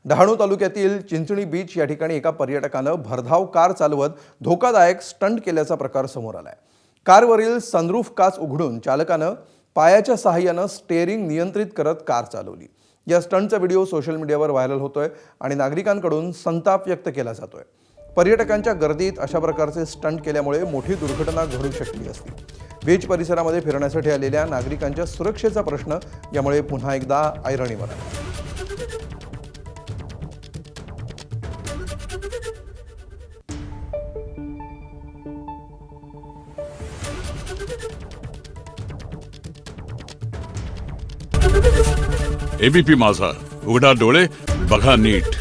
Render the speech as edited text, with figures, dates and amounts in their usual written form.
डहाणू तालुक्यातील चिंचणी बीच या ठिकाणी एका पर्यटकानं भरधाव कार चालवत धोकादायक स्टंट केल्याचा प्रकार समोर आलाय। कारवरील सनरूफ काच उघडून चालकानं पायाच्या सहाय्यानं स्टीअरिंग नियंत्रित करत कार चालवली। या स्टंटचा व्हिडिओ सोशल मीडियावर व्हायरल होतोय आणि नागरिकांकडून संताप व्यक्त केला जातोय। पर्यटकांच्या गर्दीत अशा प्रकारचे स्टंट केल्यामुळे मोठी दुर्घटना घडू शकली असती। बीच परिसरामध्ये फिरण्यासाठी आलेल्या नागरिकांच्या सुरक्षेचा प्रश्न यामुळे पुन्हा एकदा ऐरणीवर आला। एबीपी माझा, उघडा डोळे बघा नीट।